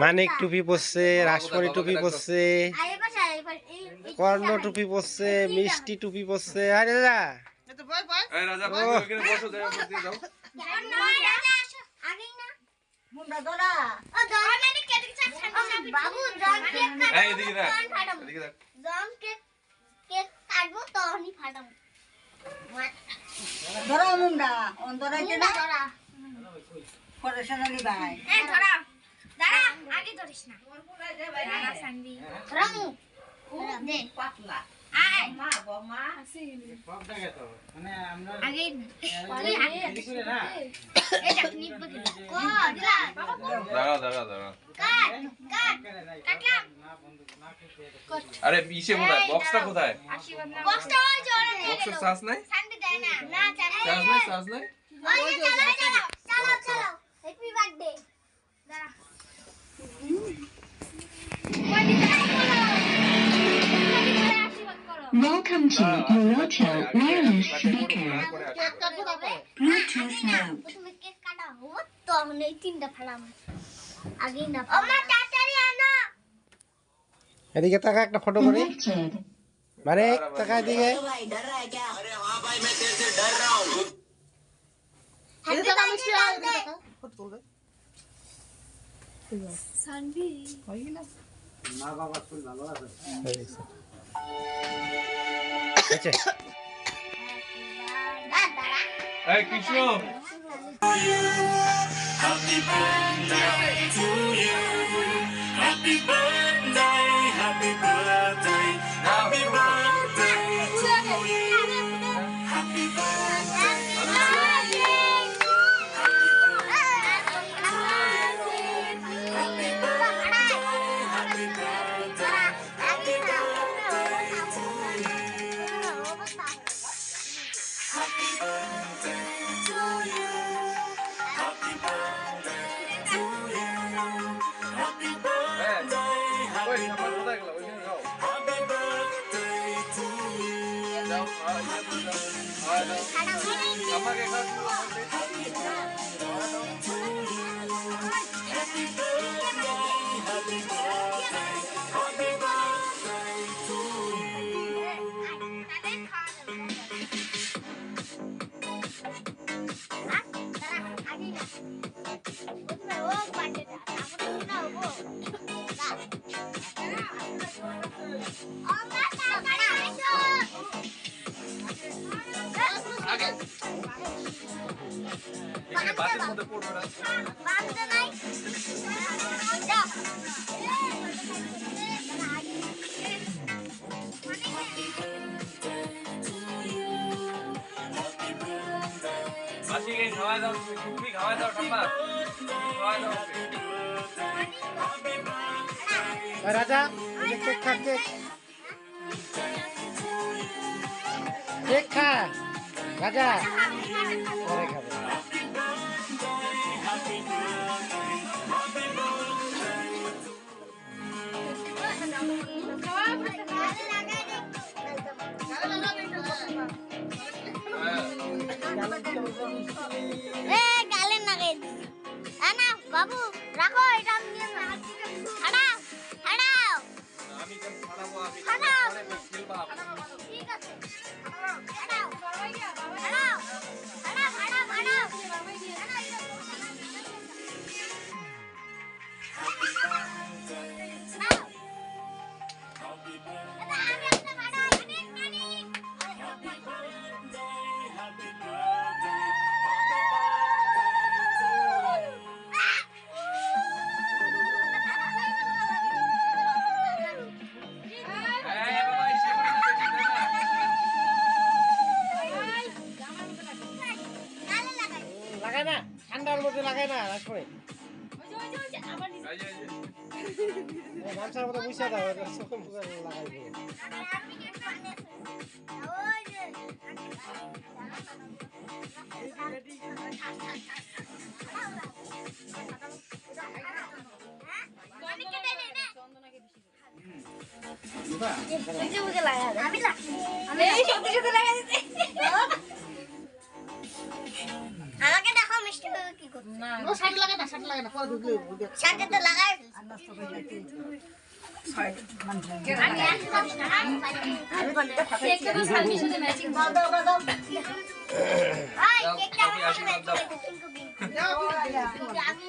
মানিক টুপি পরছে, রাসমণি টুপি পরছে, কর্ণ টুপি পরছে, মিষ্টি টুপি পরছে। আরে দাদা ধরা মুন্ডা অন্তরাইতে না পড়াশোনা ভাই ধরা দাঁড়া আগে ধরিস না দাঁড়া সান্দি রামু দে পাতলা আয় মা বমা সবটা গেত মানে আমরা আগে তুই আগে করে না এই দেখ নিব দিলা ও দিলা দাঁড়া কাট কাটলাম না বন্ধু না খেতে আরে ইসে কোথায় বক্সটা কোথায় আশীর্বাদ না বক্সটা ওই জোরে নিয়ে বক্সের চার্জ নাই সান্দি দেয় না না চার্জ নাই ওই যে চলো হ্যাপি বার্থডে দাঁড়া Welcome to Moroto Wireless Speaker. Bluetooth mode. তুমি কেক কাটাও তো আমি তিনটা ফেলাম আগে না ওমা তাড়াতাড়ি আনো এদিকে তাকা একটা ফটো করি। Connected. মানে তাকা এদিকে। হ্যাপি বার্থডে সান্ডি মা বাবা ফুল ভালো আছে। আচ্ছা এই Krishna Happy birthday to you. Happy birthday, happy birthday, happy birthday to you. Happy birthday, happy birthday, happy birthday, happy birthday to you. Happy birthday to you. Happy birthday to you. Happy birthday, ওই happy আমার কোথায় গেল ওইখানে যাও happy birthday to you. যাও আমাকে কাজ Happy birthday to you. Happy birthday, happy birthday, happy birthday to you. এখানে বাসের মধ্যে পড়বে না বাসিকে খাওয়াই দাও তুমি খাওয়াই দাও ঠাম্মা খাওয়াই দাও ওই রাজা এই কেক খা কেক কেক খা রাজা পরে খাবে গালে নাগে না বাবু রাখো এটা আমি নিয়ে হাঁটাও হাঁটাও আমি কেন ছাড়াবো আমি হাঁটাও খেলবা ঠিক আছে হাঁটাও হাঁটাও হাঁটাও হাঁটাও লাগাই না ঠান্ডার মধ্যে লাগাই না রাজমণি গামছার মধ্যে বুঝা দাও চোখে মুখে লাগাই দিও আমাকে দেখো মিষ্টি সাথে তো লাগাই আর নষ্ট করে যাচ্ছে আমি একশো ধরিস না কেকটা তো সার্ভিস সাথে ম্যাচিং দাও দাও দাও দাও আই দাও, কেকটা কফি আশীর্বাদ দাও। আমি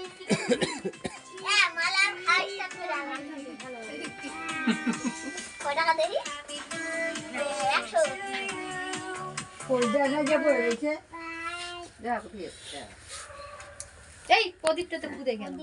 হ্যাঁ মালার খাইটা করে আনলাম কয় টাকা দেবি 100 কই দেখা যে পড়েছে এই প্রদীপটাতে খুদে গেল